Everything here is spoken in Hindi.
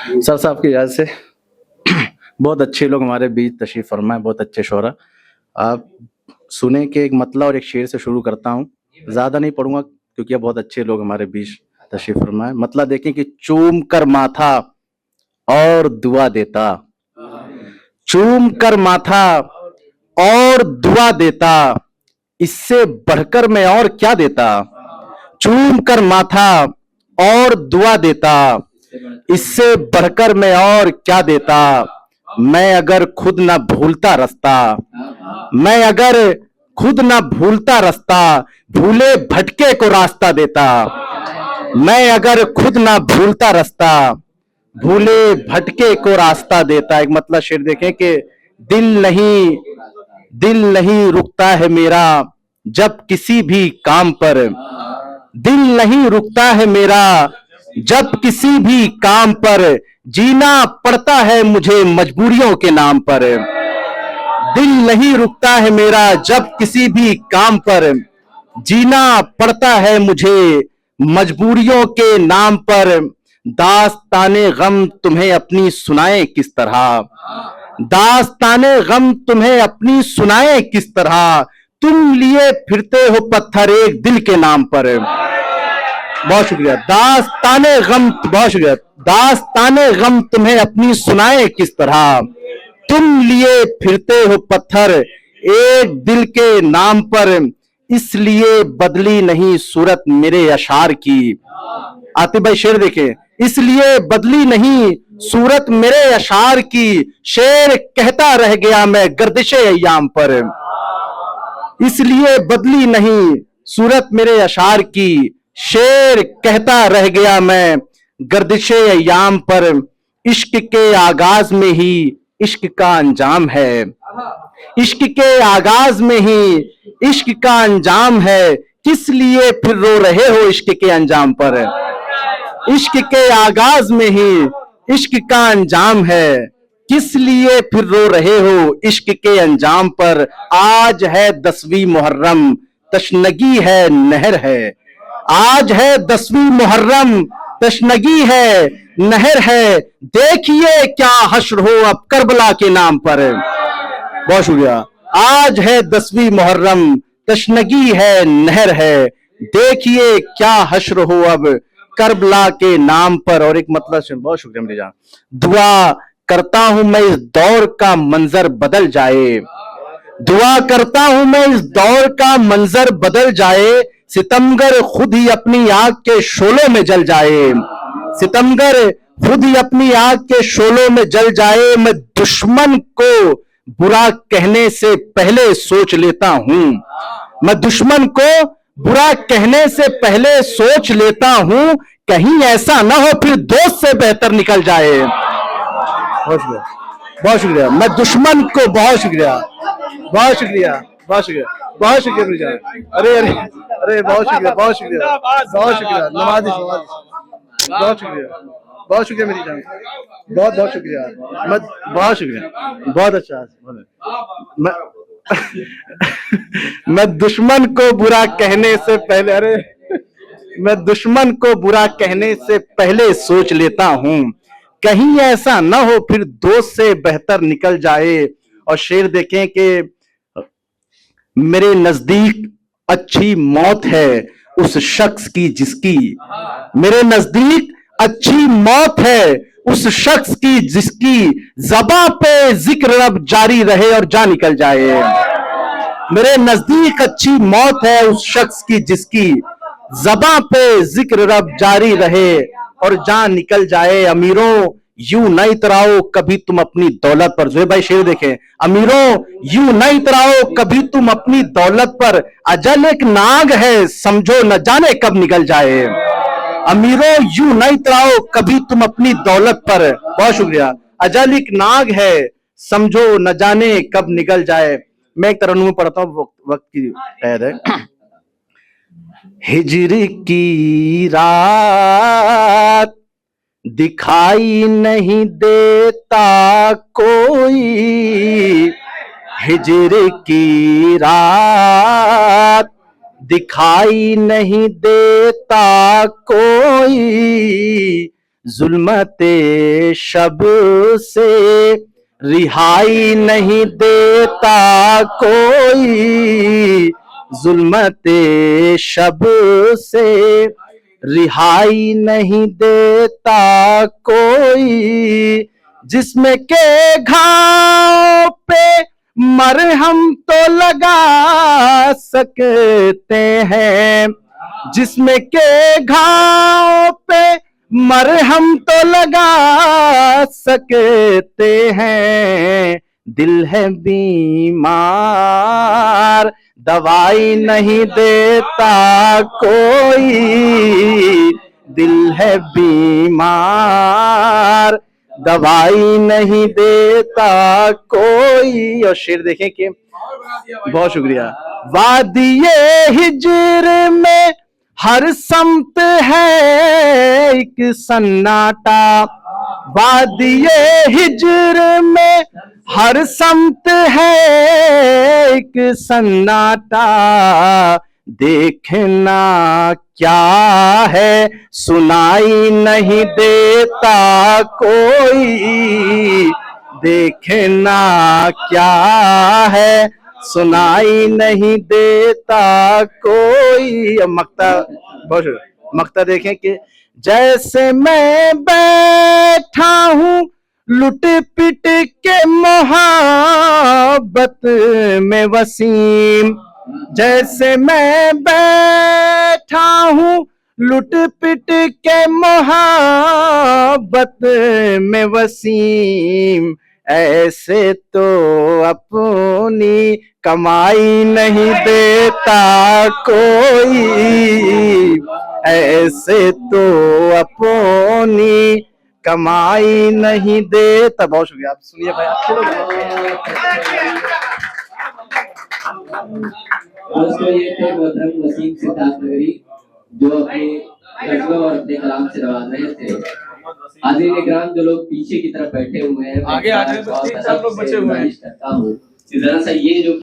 सर साहब की याद से बहुत अच्छे लोग हमारे बीच तशरीफ फरमा है, बहुत अच्छे शोरा। आप सुने कि एक मतला और एक शेर से शुरू करता हूँ, ज्यादा नहीं पढ़ूंगा क्योंकि ये बहुत अच्छे लोग हमारे बीच तशरीफ फरमा है। मतला देखें कि चूम कर माथा और दुआ देता, चूम कर माथा और दुआ देता, इससे बढ़कर मैं और क्या देता। चूम कर माथा और दुआ देता, इससे बढ़कर मैं और क्या देता। मैं अगर खुद ना भूलता रास्ता, मैं अगर खुद ना भूलता रास्ता, भूले भटके को रास्ता देता। मैं अगर खुद ना भूलता रास्ता, भूले भटके को रास्ता देता। एक मतलब शेर देखें कि दिल नहीं रुकता है मेरा जब किसी भी काम पर, दिल नहीं रुकता है मेरा जब किसी भी काम पर, जीना पड़ता है मुझे मजबूरियों के नाम पर। दिल नहीं रुकता है मेरा जब किसी भी काम पर, जीना पड़ता है मुझे मजबूरियों के नाम पर। दास्ताने गम तुम्हें अपनी सुनाए किस तरह, दास्ताने गम तुम्हें अपनी सुनाए किस तरह, तुम लिए फिरते हो पत्थर एक दिल के नाम पर। बहुत शुक्रिया। दास्ताने गम, बहुत शुक्रिया। दास्ताने गम तुम्हें अपनी सुनाए किस तरह, तुम लिए फिरते हो पत्थर एक दिल के नाम पर, इसलिए बदली नहीं सूरत मेरे अशार की। आतिफ भाई शेर देखें, इसलिए बदली नहीं सूरत मेरे अशार की, शेर कहता रह गया मैं गर्दिशे अय्याम पर। इसलिए बदली नहीं सूरत मेरे अशार की, शेर कहता रह गया मैं गर्दिशे अय्याम पर। इश्क के आगाज में ही इश्क का अंजाम है, इश्क के आगाज में ही इश्क का अंजाम है, किस लिए फिर रो रहे हो इश्क के अंजाम पर। इश्क के आगाज में ही इश्क का अंजाम है, किस लिए फिर रो रहे हो इश्क के अंजाम पर। आज है 10वीं मुहर्रम तशनगी है नहर है, आज है 10वीं मुहर्रम तशनगी है नहर है, देखिए क्या हश्र हो अब करबला के नाम पर। बहुत शुक्रिया। आज है 10वीं मुहर्रम तशनगी है नहर है, देखिए क्या हश्र हो अब करबला के नाम पर। और एक मतलब से बहुत शुक्रिया मेरी जान। दुआ करता हूं मैं इस दौर का मंजर बदल जाए, दुआ करता हूं मैं इस दौर का मंजर बदल जाए, सितमगर खुद ही अपनी आग के शोलों में जल जाए, सितमगर खुद ही अपनी आग के शोलों में जल जाए। मैं दुश्मन को बुरा कहने से पहले सोच लेता हूं, मैं दुश्मन को बुरा कहने से पहले सोच लेता हूं, कहीं ऐसा ना हो फिर दोस्त से बेहतर निकल जाए। बहुत शुक्रिया, बहुत शुक्रिया। मैं दुश्मन को, बहुत शुक्रिया, बहुत शुक्रिया, बहुत शुक्रिया, बहुत शुक्रिया मेरी जान। अरे अरे अरे बहुत शुक्रिया, बहुत शुक्रिया, बहुत शुक्रिया। नवाजिश, बहुत शुक्रिया, बहुत शुक्रिया मेरी जान, बहुत बहुत शुक्रिया। मैं बहुत शुक्रिया, बहुत अच्छा। मैं दुश्मन को बुरा कहने से पहले, अरे मैं दुश्मन को बुरा कहने से पहले सोच लेता हूं, कहीं ऐसा ना हो फिर दोस्त से बेहतर निकल जाए। और शेर देखें कि मेरे नजदीक अच्छी मौत है उस शख्स की जिसकी, मेरे नजदीक अच्छी मौत है उस शख्स की जिसकी, ज़बां पे जिक्र रब जारी रहे और जान निकल जाए। मेरे नजदीक अच्छी मौत है उस शख्स की जिसकी, ज़बां पे जिक्र रब जारी रहे और जान निकल जाए। अमीरों यूं न इतराओ कभी तुम अपनी दौलत पर। जोए भाई शेर देखें, अमीरों यूं न इतराओ कभी तुम अपनी दौलत पर, अजल एक नाग है समझो न जाने कब निकल जाए। अमीरों यूं न इतराओ कभी तुम अपनी दौलत पर। बहुत शुक्रिया। अजल एक नाग है समझो न जाने कब निकल जाए। मैं एक तरन्नुम पढ़ता हूँ, वक्त की कैद है। हिजर की रात दिखाई नहीं देता कोई, हिजर की रात दिखाई नहीं देता कोई, जुल्मते शब से रिहाई नहीं देता कोई, जुल्मते शब से रिहाई नहीं देता कोई, जिसमें के घाव पे मरहम तो लगा सकते हैं, जिसमें के घाव पे मरहम तो लगा सकते हैं, दिल है बीमार दवाई नहीं देता कोई, दिल है बीमार दवाई नहीं देता कोई। और शेर देखें कि बहुत शुक्रिया। वादिये हिज्र में हर समत है एक सन्नाटा, वादिये हिज्र में हर समत है एक सन्नाटा, देखना क्या है सुनाई नहीं देता कोई, देखना क्या है सुनाई नहीं देता कोई। अब मक्ता बहुत मक्ता देखें कि जैसे मैं बैठा हूँ लुट पिट के मोहब्बत में वसीम, जैसे मैं बैठा हूँ लुट पिट के मोहब्बत में वसीम, ऐसे तो अपनी कमाई नहीं देता कोई, ऐसे तो अपनी कमाई नहीं देता। बहुत शुक्रिया। आप सुनिए भाई, दोस्तों ये थे मोहतरम वसीम सिद्धार्थ नगरी जो अपने गजलों और अपने कलाम से नवाज रहे थे। हाज़रीन इकराम, जो लोग पीछे की तरफ बैठे हुए हैं, आगे आ जाए, 3-4 लोग बचे हुए हैं, करता हूँ जरा सा ये जो